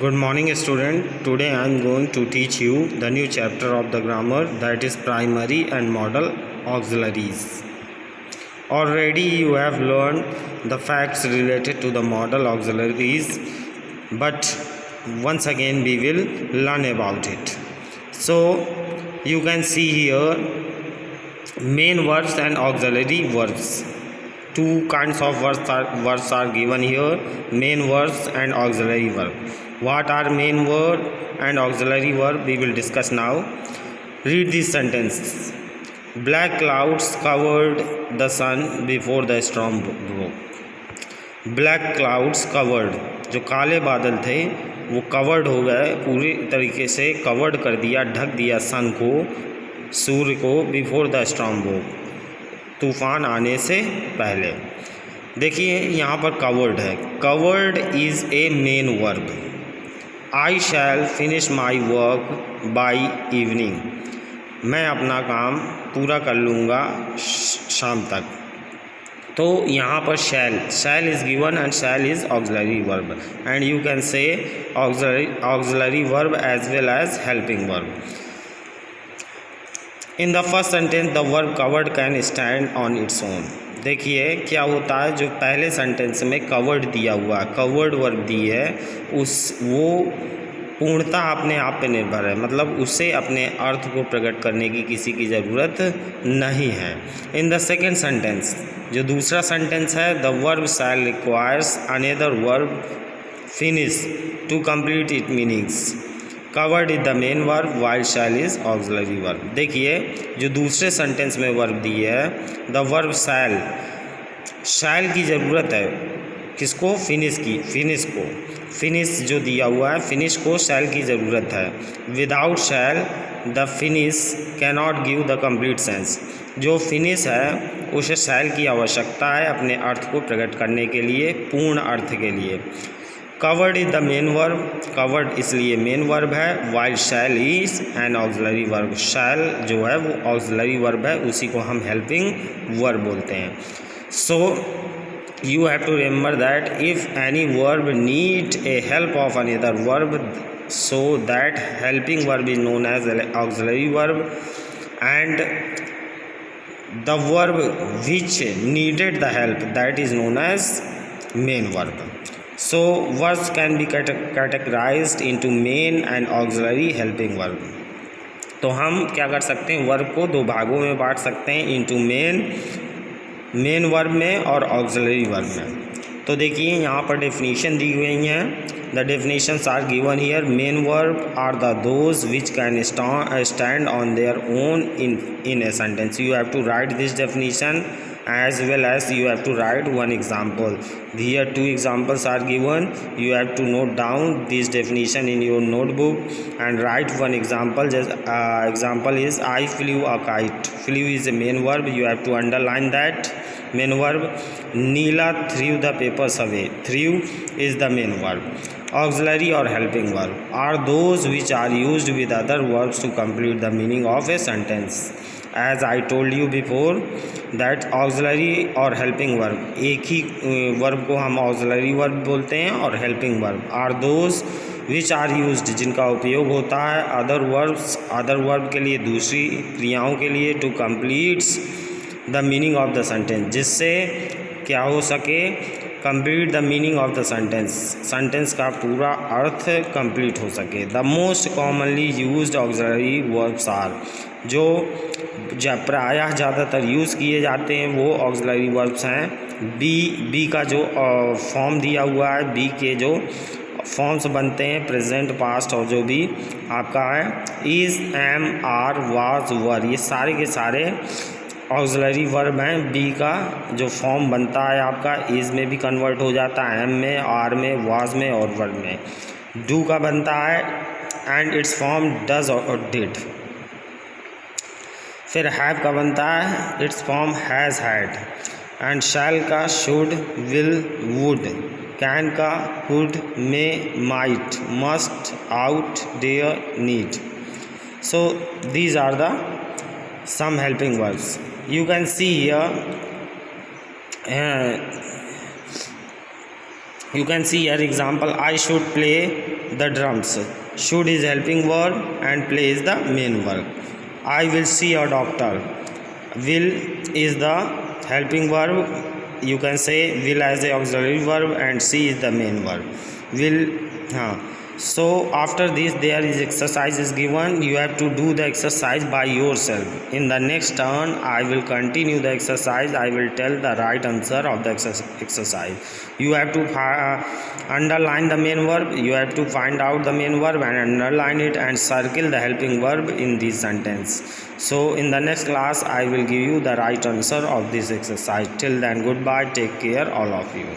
Good morning student. Today I am going to teach you the new chapter of the grammar, that is primary and modal auxiliaries. Already you have learned the facts related to the modal auxiliaries, but once again we will learn about it. So you can see here main verbs and auxiliary verbs. Two kinds of verbs are given here, main verbs and auxiliary verb. What are main verb and auxiliary verb? We will discuss now. Read this sentence. Black clouds covered the sun before the storm broke. Black clouds covered, जो काले बादल थे वो covered हो गए, पूरी तरीके से कवर्ड कर दिया, ढक दिया सन को, सूर्य को, बिफोर द स्टॉर्म ब्रोक, तूफान आने से पहले। देखिए यहाँ पर कवर्ड है, covered is a main verb. I shall finish my work by evening, मैं अपना काम पूरा कर लूँगा शाम तक। तो यहाँ पर shall is given and shall is auxiliary verb, and you can say auxiliary verb as well as helping verb. In the first sentence the verb covered can stand on its own. देखिए क्या होता है, जो पहले sentence में covered दिया हुआ, covered verb दी है, वो पूर्णतः अपने आप पे निर्भर है, मतलब उसे अपने अर्थ को प्रकट करने की किसी की ज़रूरत नहीं है। इन द सेकेंड सेंटेंस, जो दूसरा सेंटेंस है, the verb shall requires another verb finish to complete it meanings. Covered is the main verb while shall is auxiliary verb. देखिए जो दूसरे सेंटेंस में वर्ब दी है, द वर्ब शैल की ज़रूरत है, किसको? फिनिश की, फिनिश को, फिनिश जो दिया हुआ है, फिनिश को शैल की ज़रूरत है। Without shall the finish cannot give the complete sense. जो फिनिश है उसे शैल की आवश्यकता है अपने अर्थ को प्रकट करने के लिए, पूर्ण अर्थ के लिए। Covered is the main verb, covered इसलिए मेन वर्ब है, while shall is an auxiliary verb. Shall जो है वो ऑक्सिलरी वर्ब है, उसी को हम हेल्पिंग वर्ब बोलते हैं। सो you have to remember that if any verb need a help of another verb, so that helping verb is known as auxiliary verb, and the verb which needed the help, that is known as main verb. So verbs can be categorized into main and auxiliary helping verb. तो हम क्या कर सकते हैं, verb को दो भागों में बांट सकते हैं, इंटू मेन वर्ब में और ऑक्सिलरी वर्ब में। तो देखिए यहाँ पर डेफिनेशन दी हुई हैं। The definitions are given here. Main verb are the those which can stand on their own in a sentence. You have to write this definition as well as you have to write one example. Here two examples are given. You have to note down this definition in your notebook and write one example. Just example is I flew a kite. Flew is a main verb, you have to underline that main verb. Neela threw the papers away. Threw is the main verb. Auxiliary or helping verb are those which are used with other verbs to complete the meaning of a sentence. As I told you before that auxiliary और helping verb, एक ही verb को हम auxiliary verb बोलते हैं, और helping verb are those which are used, जिनका उपयोग होता है other verb के लिए, दूसरी क्रियाओं के लिए, to complete the meaning of the sentence, जिससे क्या हो सके, complete the meaning of the sentence का पूरा अर्थ कंप्लीट हो सके। The most commonly used auxiliary verbs are, जो प्रायः ज़्यादातर यूज़ किए जाते हैं वो ऑक्सिलरी वर्ब्स हैं। बी का जो फॉर्म दिया हुआ है, बी के जो फॉर्म्स बनते हैं प्रेजेंट, पास्ट और जो भी आपका है, इज़, एम, आर, वाज, वर, ये सारे के सारे ऑक्सिलरी वर्ब हैं। बी का जो फॉर्म बनता है आपका इज़ में भी कन्वर्ट हो जाता है, एम में, आर में, वाज में और वर्ब में। डू का बनता है एंड इट्स फॉर्म डज और डिड। फिर हैव का बनता है, its form has, had. And shall का शुड, विल, वुड। कैन का could, may, might, must, ought, dare, need. So these are the some helping verbs. You can see here you can see here example, I should play the drums. Should is helping verb and play is the main verb. I will see a doctor. Will is the helping verb. You can say will as the auxiliary verb and see is the main verb. Will. So after this there is exercise is given. You have to do the exercise by yourself. In the next turn I will continue the exercise. I will tell the right answer of the exercise. You have to underline the main verb. You have to find out the main verb and underline it and circle the helping verb in this sentence. So in the next class I will give you the right answer of this exercise. Till then, goodbye, take care all of you.